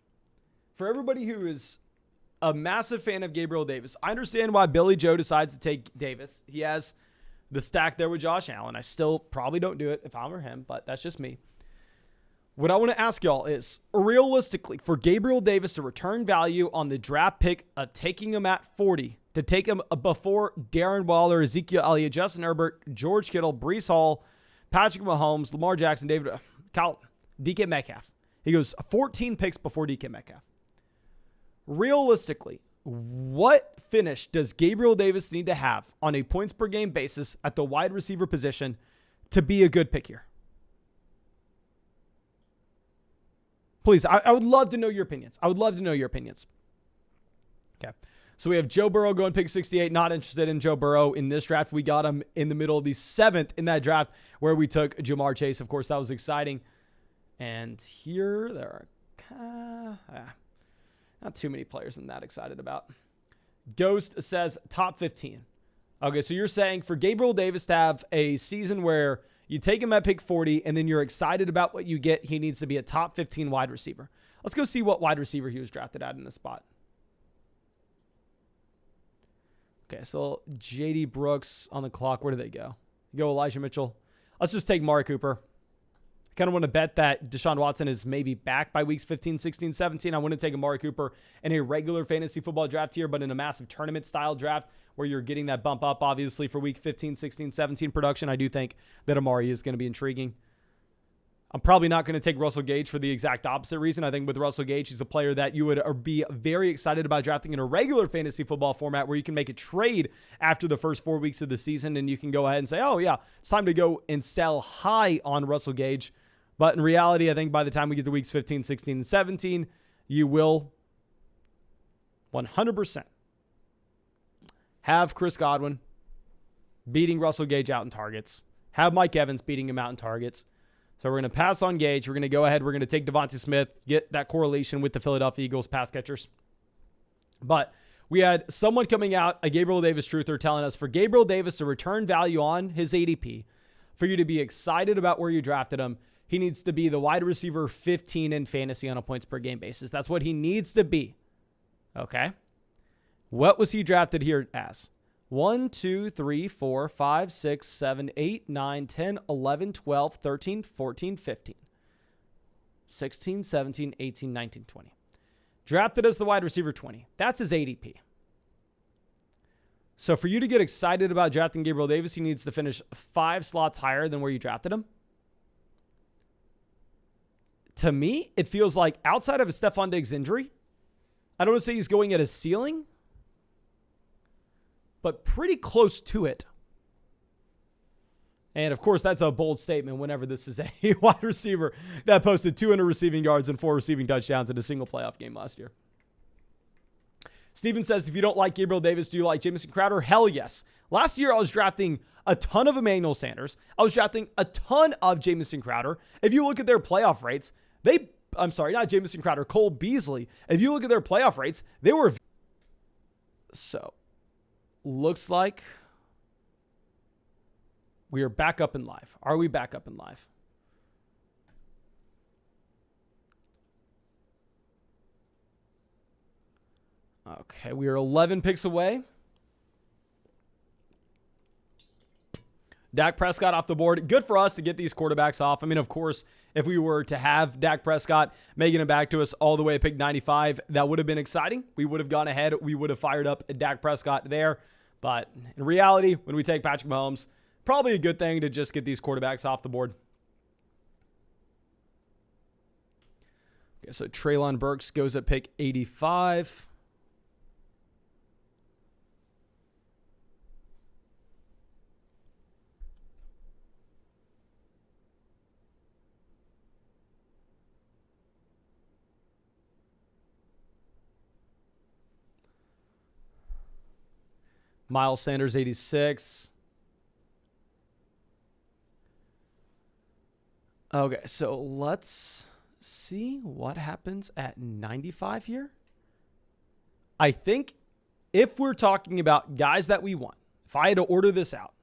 S1: For everybody who is a massive fan of Gabriel Davis, I understand why Billy Joe decides to take Davis. He has the stack there with Josh Allen. I still probably don't do it if I were him, but that's just me. What I want to ask y'all is, realistically, for Gabriel Davis to return value on the draft pick of taking him at 40, to take him before Darren Waller, Ezekiel Elliott, Justin Herbert, George Kittle, Breece Hall, Patrick Mahomes, Lamar Jackson, DK Metcalf. He goes 14 picks before DK Metcalf. Realistically, what finish does Gabriel Davis need to have on a points per game basis at the wide receiver position to be a good pick here? Please, I would love to know your opinions. I would love to know your opinions. Okay. So we have Joe Burrow going pick 68. Not interested in Joe Burrow in this draft. We got him in the middle of the 7th in that draft where we took Jamar Chase. Of course, that was exciting. And here there are not too many players I'm that excited about. Ghost says top 15. Okay, so you're saying for Gabriel Davis to have a season where you take him at pick 40 and then you're excited about what you get, he needs to be a top 15 wide receiver. Let's go see what wide receiver he was drafted at in this spot. Okay, so J.D. Brooks on the clock. Where do they go? Go Elijah Mitchell. Let's just take Amari Cooper. I kind of want to bet that Deshaun Watson is maybe back by weeks 15, 16, 17. I want to take Amari Cooper in a regular fantasy football draft here, but in a massive tournament style draft where you're getting that bump up, obviously, for week 15, 16, 17 production. I do think that Amari is going to be intriguing. I'm probably not going to take Russell Gage for the exact opposite reason. I think with Russell Gage, he's a player that you would be very excited about drafting in a regular fantasy football format where you can make a trade after the first 4 weeks of the season and you can go ahead and say, oh, yeah, it's time to go and sell high on Russell Gage. But in reality, I think by the time we get to weeks 15, 16, and 17, you will 100% have Chris Godwin beating Russell Gage out in targets, have Mike Evans beating him out in targets. So we're going to pass on Gage. We're going to go ahead. We're going to take Devontae Smith, get that correlation with the Philadelphia Eagles pass catchers. But we had someone coming out, a Gabriel Davis truther, telling us for Gabriel Davis to return value on his ADP, for you to be excited about where you drafted him, he needs to be the wide receiver 15 in fantasy on a points per game basis. That's what he needs to be. Okay? What was he drafted here as? 1, 2, 3, 4, 5, 6, 7, 8, 9, 10, 11, 12, 13, 14, 15, 16, 17, 18, 19, 20. Drafted as the wide receiver 20. That's his ADP. So for you to get excited about drafting Gabriel Davis, he needs to finish 5 slots higher than where you drafted him. To me, it feels like outside of a Stephon Diggs injury, I don't want to say he's going at a ceiling, but pretty close to it. And of course, that's a bold statement whenever this is a wide receiver that posted 200 receiving yards and 4 receiving touchdowns in a single playoff game last year. Steven says, if you don't like Gabriel Davis, do you like Jamison Crowder? Hell yes. Last year, I was drafting a ton of Emmanuel Sanders. I was drafting a ton of Jamison Crowder. If you look at their playoff rates, not Jamison Crowder, Cole Beasley. If you look at their playoff rates, they were... So, looks like we are back up and live. Are we back up and live? Okay, we are 11 picks away. Dak Prescott off the board. Good for us to get these quarterbacks off. I mean, of course, if we were to have Dak Prescott making it back to us all the way at pick 95, that would have been exciting. We would have gone ahead. We would have fired up Dak Prescott there. But in reality, when we take Patrick Mahomes, probably a good thing to just get these quarterbacks off the board. Okay, so Treylon Burks goes at pick 85. Miles Sanders, 86. Okay, so let's see what happens at 95 here. I think if we're talking about guys that we want, if I had to order this out,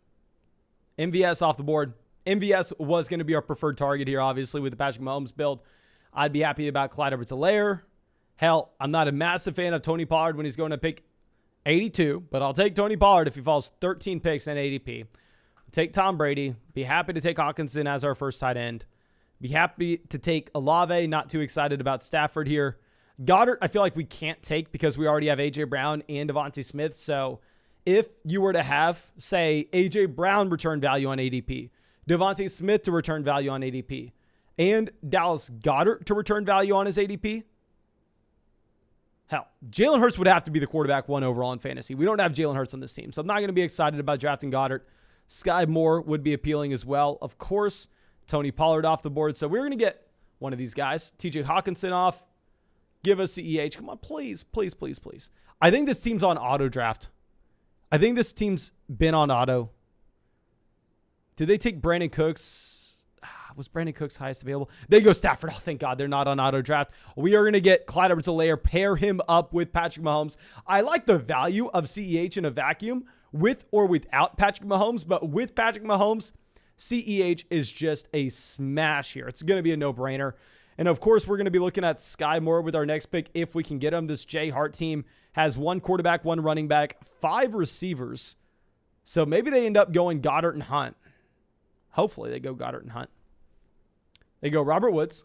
S1: MVS off the board. MVS was going to be our preferred target here, obviously, with the Patrick Mahomes build. I'd be happy about Clyde Edwards-Helaire. Hell, I'm not a massive fan of Tony Pollard when he's going to pick 82, but I'll take Tony Pollard if he falls 13 picks in ADP. Take Tom Brady. Be happy to take Hawkinson as our first tight end. Be happy to take Olave. Not too excited about Stafford here. Goddard, I feel like we can't take because we already have A.J. Brown and Devontae Smith. So if you were to have, say, A.J. Brown return value on ADP, Devontae Smith to return value on ADP, and Dallas Goedert to return value on his ADP, hell, Jalen Hurts would have to be the quarterback 1 overall in fantasy. We don't have Jalen Hurts on this team, so I'm not going to be excited about drafting Goddard. Sky Moore would be appealing as well. Of course, Tony Pollard off the board. So we're going to get one of these guys. TJ Hawkinson off. Give us CEH. Come on, please, please, please, please. I think this team's on auto draft. I think this team's been on auto. Did they take Brandon Cooks? Was Brandon Cooks highest available? They go Stafford. Oh, thank God they're not on auto draft. We are going to get Clyde Edwards-Helaire, pair him up with Patrick Mahomes. I like the value of CEH in a vacuum with or without Patrick Mahomes, but with Patrick Mahomes, CEH is just a smash here. It's going to be a no-brainer. And of course, we're going to be looking at Sky Moore with our next pick if we can get him. This Jay Hart team has 1 quarterback, 1 running back, 5 receivers. So maybe they end up going Goddard and Hunt. Hopefully they go Goddard and Hunt. They go Robert Woods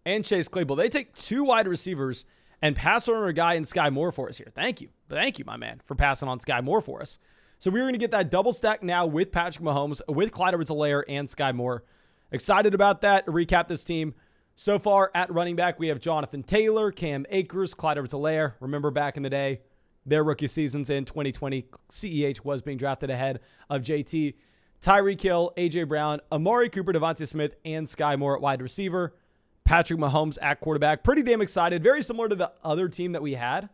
S1: and Chase Claypool. They take 2 wide receivers and pass on a guy in Sky Moore for us here. Thank you. Thank you, my man, for passing on Sky Moore for us. So we're going to get that double stack now with Patrick Mahomes, with Clyde Edwards-Helaire and Sky Moore. Excited about that. To recap this team. So far at running back, we have Jonathan Taylor, Cam Akers, Clyde Edwards-Helaire. Remember back in the day, their rookie seasons in 2020, CEH was being drafted ahead of JT. Tyreek Hill, A.J. Brown, Amari Cooper, Devontae Smith, and Sky Moore at wide receiver. Patrick Mahomes at quarterback. Pretty damn excited. Very similar to the other team that we had.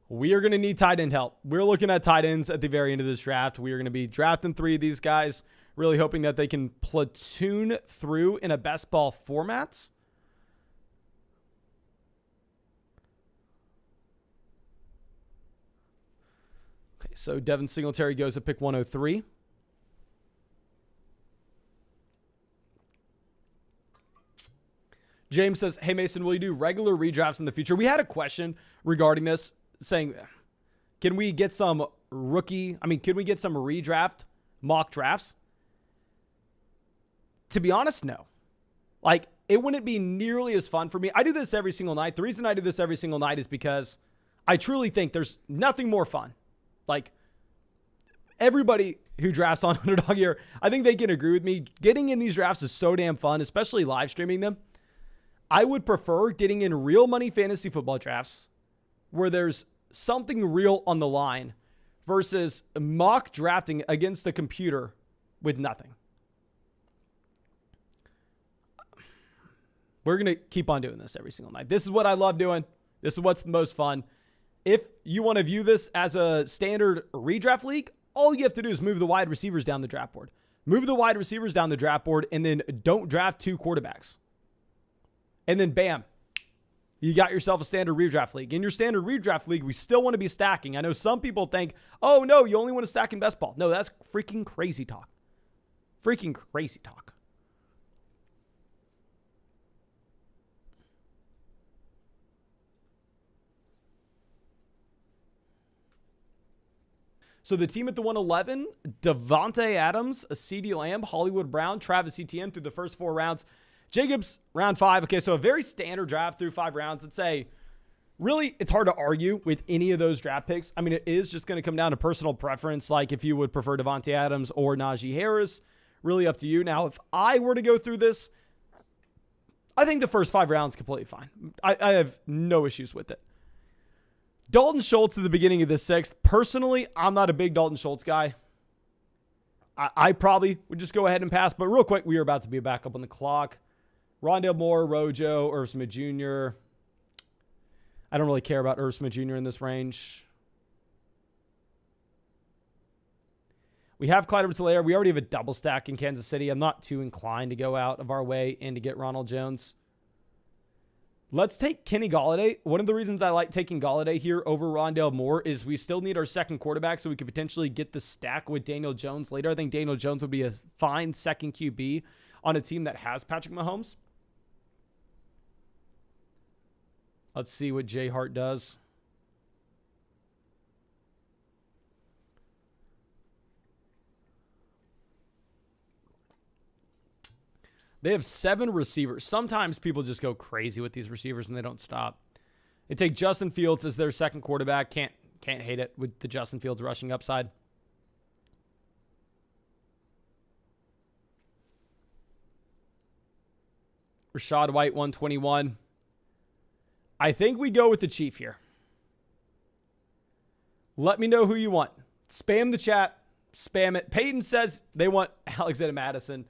S1: We are going to need tight end help. We're looking at tight ends at the very end of this draft. We are going to be drafting 3 of these guys, really hoping that they can platoon through in a best ball format. Okay, so Devin Singletary goes at pick 103. James says, hey, Mason, will you do regular redrafts in the future? We had a question regarding this saying, can we get some can we get some redraft mock drafts? To be honest, no. Like, it wouldn't be nearly as fun for me. I do this every single night. The reason I do this every single night is because I truly think there's nothing more fun. Like, everybody who drafts on Underdog here, I think they can agree with me. Getting in these drafts is so damn fun, especially live streaming them. I would prefer getting in real money fantasy football drafts where there's something real on the line versus mock drafting against a computer with nothing. We're going to keep on doing this every single night. This is what I love doing. This is what's the most fun. If you want to view this as a standard redraft league, all you have to do is move the wide receivers down the draft board. Move the wide receivers down the draft board and then don't draft 2 quarterbacks. And then bam, you got yourself a standard redraft league. In your standard redraft league, we still want to be stacking. I know some people think, oh no, you only want to stack in best ball. No, that's freaking crazy talk. Freaking crazy talk. So the team at the 111, Devontae Adams, CeeDee Lamb, Hollywood Brown, Travis Etienne through the first 4 rounds. Jacobs, round 5. Okay, so a very standard draft through 5 rounds. I'd say, really, it's hard to argue with any of those draft picks. I mean, it is just going to come down to personal preference, like if you would prefer Devontae Adams or Najee Harris. Really up to you. Now, if I were to go through this, I think the first 5 rounds completely fine. I have no issues with it. Dalton Schultz at the beginning of the 6th. Personally, I'm not a big Dalton Schultz guy. I probably would just go ahead and pass. But real quick, we are about to be back up on the clock. Rondale Moore, Rojo, Irv Smith Jr. I don't really care about Irv Smith Jr. in this range. We have Clyde Edwards-Helaire. We already have a double stack in Kansas City. I'm not too inclined to go out of our way and to get Ronald Jones. Let's take Kenny Golladay. One of the reasons I like taking Golladay here over Rondale Moore is we still need our second quarterback, so we could potentially get the stack with Daniel Jones later. I think Daniel Jones would be a fine second QB on a team that has Patrick Mahomes. Let's see what Jay Hart does. They have 7 receivers. Sometimes people just go crazy with these receivers and they don't stop. They take Justin Fields as their second quarterback. Can't hate it with the Justin Fields rushing upside. Rashad White, 121. I think we go with the Chief here. Let me know who you want. Spam the chat. Spam it. Peyton says they want Alexander Madison.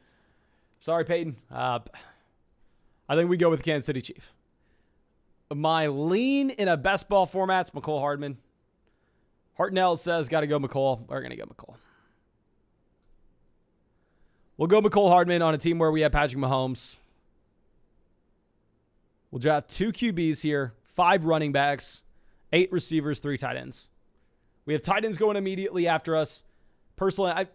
S1: Sorry, Peyton. I think we go with Kansas City Chief. My lean in a best ball format's McCole Hardman. Hartnell says got to go McCole. We're going to go McCole. We'll go McCole Hardman on a team where we have Patrick Mahomes. We'll draft 2 QBs here, 5 running backs, 8 receivers, 3 tight ends. We have tight ends going immediately after us. Personally,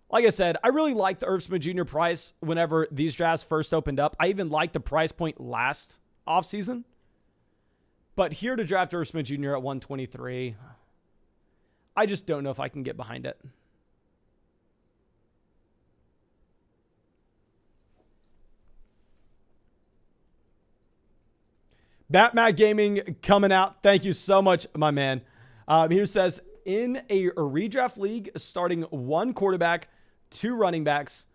S1: like I said, I really liked the Irv Smith Jr. price whenever these drafts first opened up. I even liked the price point last offseason. But here to draft Irv Smith Jr. at 123, I just don't know if I can get behind it. Batman Gaming coming out. Thank you so much, my man. Here says, in a redraft league, starting 1 quarterback, 2 running backs,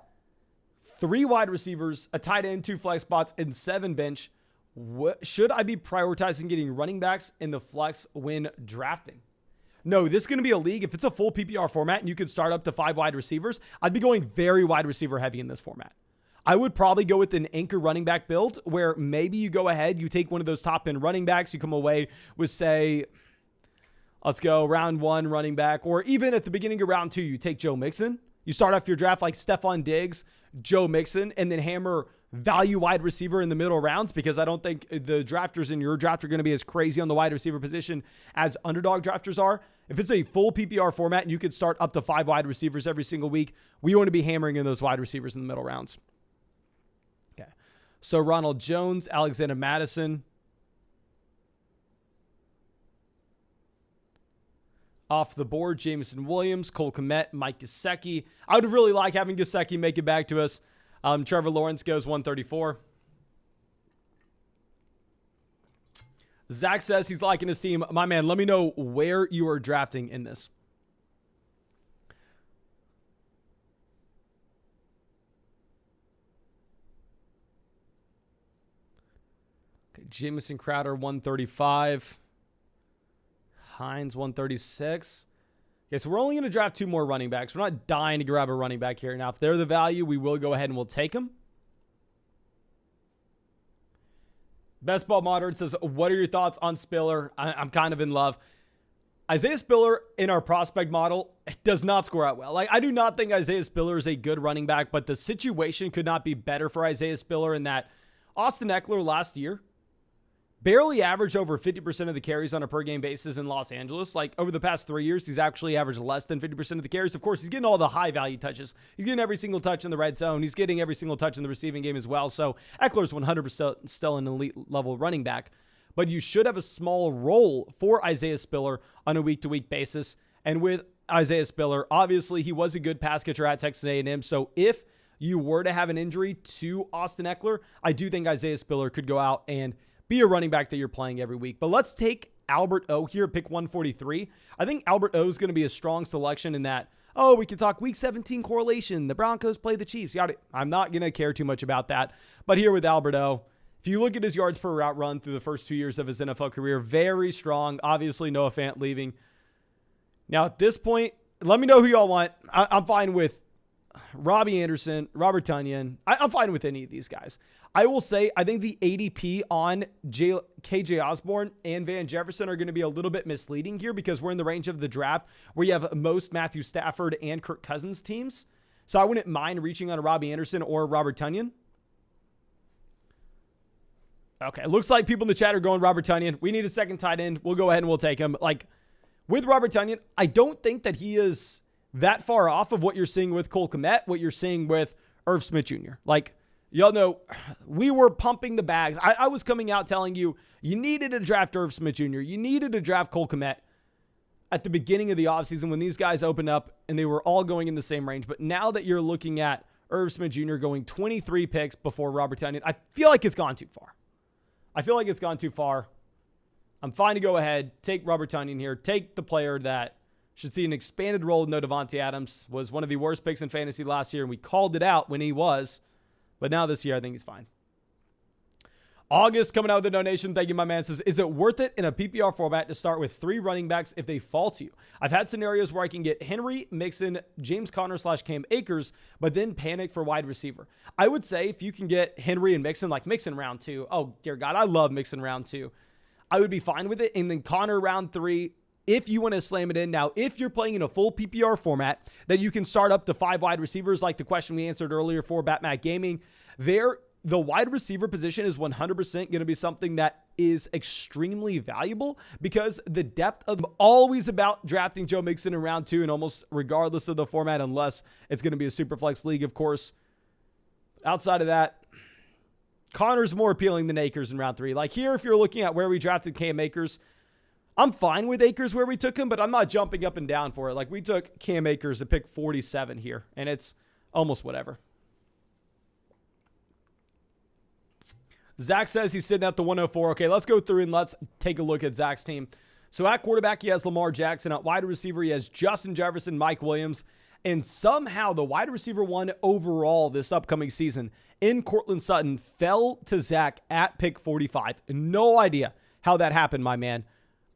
S1: 3 wide receivers, a tight end, 2 flex spots, and 7 bench. Should I be prioritizing getting running backs in the flex when drafting? No, this is going to be a league. If it's a full PPR format and you can start up to 5 wide receivers, I'd be going very wide receiver heavy in this format. I would probably go with an anchor running back build where maybe you go ahead, you take one of those top end running backs, you come away with, say, let's go round 1 running back, or even at the beginning of round 2, you take Joe Mixon. You start off your draft like Stephon Diggs, Joe Mixon, and then hammer value wide receiver in the middle rounds, because I don't think the drafters in your draft are going to be as crazy on the wide receiver position as underdog drafters are. If it's a full PPR format and you could start up to 5 wide receivers every single week, we want to be hammering in those wide receivers in the middle rounds. Okay. So Ronald Jones, Alexander Madison. Off the board, Jameson Williams, Cole Kmet, Mike Gesicki. I would really like having Gesicki make it back to us. Trevor Lawrence goes 134. Zach says he's liking his team. My man, let me know where you are drafting in this. Okay, Jamison Crowder, 135. Hines, 136. Okay, so we're only going to draft 2 more running backs. We're not dying to grab a running back here. Now, if they're the value, we will go ahead and we'll take them. Best Ball Modern says, what are your thoughts on Spiller? I'm kind of in love. Isaiah Spiller in our prospect model does not score out well. Like, I do not think Isaiah Spiller is a good running back, but the situation could not be better for Isaiah Spiller in that Austin Eckler last year barely averaged over 50% of the carries on a per game basis in Los Angeles. Like, over the past 3 years, he's actually averaged less than 50% of the carries. Of course, he's getting all the high value touches. He's getting every single touch in the red zone. He's getting every single touch in the receiving game as well. So Eckler's 100% still an elite level running back, but you should have a small role for Isaiah Spiller on a week-to-week basis. And with Isaiah Spiller, obviously he was a good pass catcher at Texas A&M. So if you were to have an injury to Austin Eckler, I do think Isaiah Spiller could go out and be a running back that you're playing every week. But let's take Albert O here, pick 143. I think Albert O is going to be a strong selection in that, oh, we could talk week 17 correlation. The Broncos play the Chiefs. I'm not going to care too much about that. But here with Albert O, if you look at his yards per route run through the first 2 years of his NFL career, very strong. Obviously, Noah Fant leaving. Now, at this point, let me know who y'all want. I'm fine with Robbie Anderson, Robert Tonyan. I'm fine with any of these guys. I will say, I think the ADP on KJ Osborne and Van Jefferson are going to be a little bit misleading here because we're in the range of the draft where you have most Matthew Stafford and Kirk Cousins teams. So I wouldn't mind reaching on a Robbie Anderson or Robert Tonyan. Okay, looks like people in the chat are going Robert Tonyan. We need a second tight end. We'll go ahead and we'll take him. Like, with Robert Tonyan, I don't think that he is that far off of what you're seeing with Cole Kmet, what you're seeing with Irv Smith Jr. Like, y'all know, we were pumping the bags. I was coming out telling you, you needed to draft Irv Smith Jr. You needed to draft Cole Kmet at the beginning of the offseason when these guys opened up and they were all going in the same range. But now that you're looking at Irv Smith Jr. going 23 picks before Robert Tonyan, I feel like it's gone too far. I'm fine to go ahead, take Robert Tonyan here, take the player that should see an expanded role with no Devontae Adams, was one of the worst picks in fantasy last year, and we called it out when he was. But now this year, I think he's fine. August coming out with a donation. Thank you, my man. Says, is it worth it in a PPR format to start with 3 running backs if they fall to you? I've had scenarios where I can get Henry, Mixon, James Conner / Cam Akers, but then panic for wide receiver. I would say if you can get Henry and Mixon, like Mixon round 2. Oh, dear God, I love Mixon round 2. I would be fine with it. And then Conner round 3. If you want to slam it in. Now, if you're playing in a full PPR format, that you can start up to 5 wide receivers, like the question we answered earlier for Batmat Gaming, the wide receiver position is 100% going to be something that is extremely valuable because the depth of always about drafting Joe Mixon in round 2 and almost regardless of the format, unless it's going to be a super flex league, of course. Outside of that, Connor's more appealing than Akers in round 3. Like here, if you're looking at where we drafted Cam Akers, I'm fine with Akers where we took him, but I'm not jumping up and down for it. Like we took Cam Akers at pick 47 here, and it's almost whatever. Zach says he's sitting at the 104. Okay, let's go through and let's take a look at Zach's team. So at quarterback, he has Lamar Jackson. At wide receiver, he has Justin Jefferson, Mike Williams. And somehow the wide receiver 1 overall this upcoming season in Courtland Sutton fell to Zach at pick 45. No idea how that happened, my man.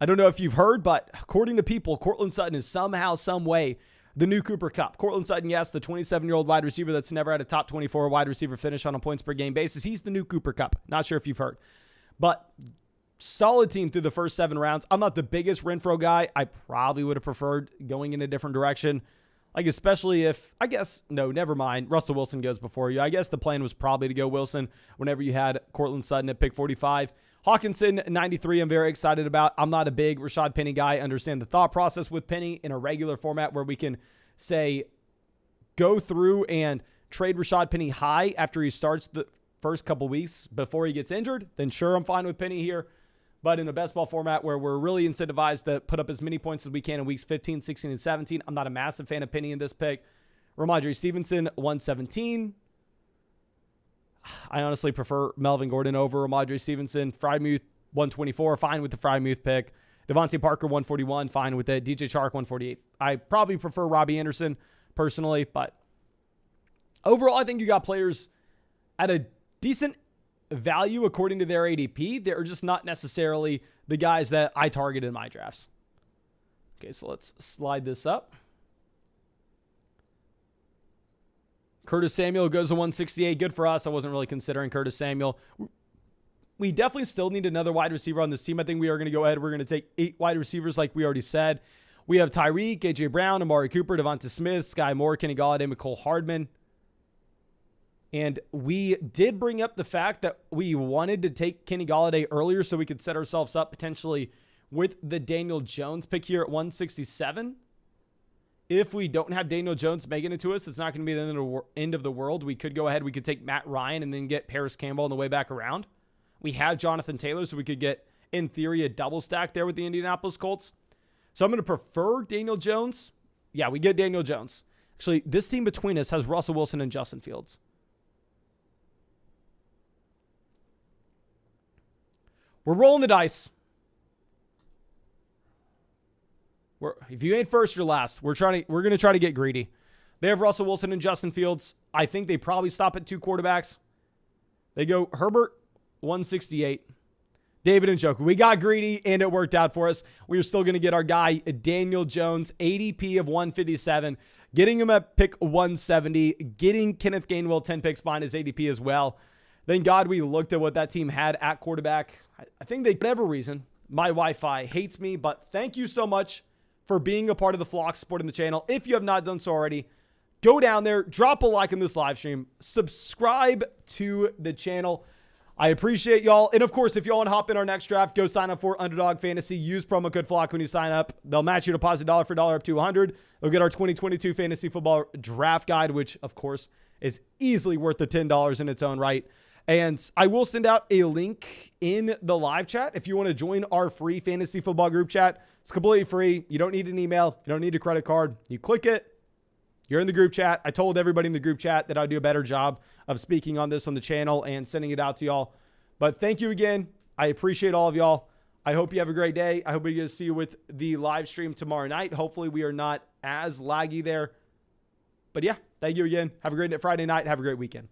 S1: I don't know if you've heard, but according to people, Courtland Sutton is somehow, some way, the new Cooper Kupp. Courtland Sutton, yes, the 27-year-old wide receiver that's never had a top 24 wide receiver finish on a points per game basis. He's the new Cooper Kupp. Not sure if you've heard. But solid team through the first 7 rounds. I'm not the biggest Renfrow guy. I probably would have preferred going in a different direction. Like, especially if, I guess, no, never mind. Russell Wilson goes before you. I guess the plan was probably to go Wilson whenever you had Courtland Sutton at pick 45. Hawkinson, 93, I'm very excited about. I'm not a big Rashad Penny guy. I understand the thought process with Penny in a regular format where we can, say, go through and trade Rashad Penny high after he starts the first couple weeks before he gets injured. Then sure, I'm fine with Penny here. But in a best ball format where we're really incentivized to put up as many points as we can in weeks 15, 16, and 17, I'm not a massive fan of Penny in this pick. Ramondre Stevenson, 117. I honestly prefer Melvin Gordon over Ramondre Stevenson. Frymuth, 124. Fine with the Frymuth pick. Devontae Parker, 141. Fine with it. DJ Chark, 148. I probably prefer Robbie Anderson personally, but overall, I think you got players at a decent value according to their ADP. They're just not necessarily the guys that I target in my drafts. Okay, so let's slide this up. Curtis Samuel goes to 168. Good for us. I wasn't really considering Curtis Samuel. We definitely still need another wide receiver on this team. I think we are going to go ahead. We're going to take 8 wide receivers like we already said. We have Tyreek, A.J. Brown, Amari Cooper, Devonta Smith, Sky Moore, Kenny Golladay, Mecole Hardman. And we did bring up the fact that we wanted to take Kenny Golladay earlier so we could set ourselves up potentially with the Daniel Jones pick here at 167. If we don't have Daniel Jones making it to us, it's not going to be the end of the world. We could go ahead. We could take Matt Ryan and then get Paris Campbell on the way back around. We have Jonathan Taylor, so we could get, in theory, a double stack there with the Indianapolis Colts. So I'm going to prefer Daniel Jones. Yeah, we get Daniel Jones. Actually, this team between us has Russell Wilson and Justin Fields. We're rolling the dice. If you ain't first, you're last. We're going to try to get greedy. They have Russell Wilson and Justin Fields. I think they probably stop at 2 quarterbacks. They go Herbert, 168. David and Njoku. We got greedy, and it worked out for us. We are still going to get our guy, Daniel Jones, ADP of 157, getting him at pick 170, getting Kenneth Gainwell 10 picks behind his ADP as well. Thank God we looked at what that team had at quarterback. I think they, for whatever reason, my Wi-Fi hates me, but thank you so much for being a part of the flock, supporting the channel. If you have not done so already, go down there, drop a like in this live stream, subscribe to the channel. I appreciate y'all. And of course, if y'all want to hop in our next draft, go sign up for Underdog Fantasy. Use promo code FLOCK when you sign up. They'll match your deposit dollar for dollar up to 100. They'll get our 2022 fantasy football draft guide, which of course is easily worth the $10 in its own right. And I will send out a link in the live chat if you want to join our free fantasy football group chat. It's completely free. You don't need an email. You don't need a credit card. You click it. You're in the group chat. I told everybody in the group chat that I'd do a better job of speaking on this on the channel and sending it out to y'all. But thank you again. I appreciate all of y'all. I hope you have a great day. I hope we get to see you with the live stream tomorrow night. Hopefully we are not as laggy there. But yeah, thank you again. Have a great Friday night. Have a great weekend.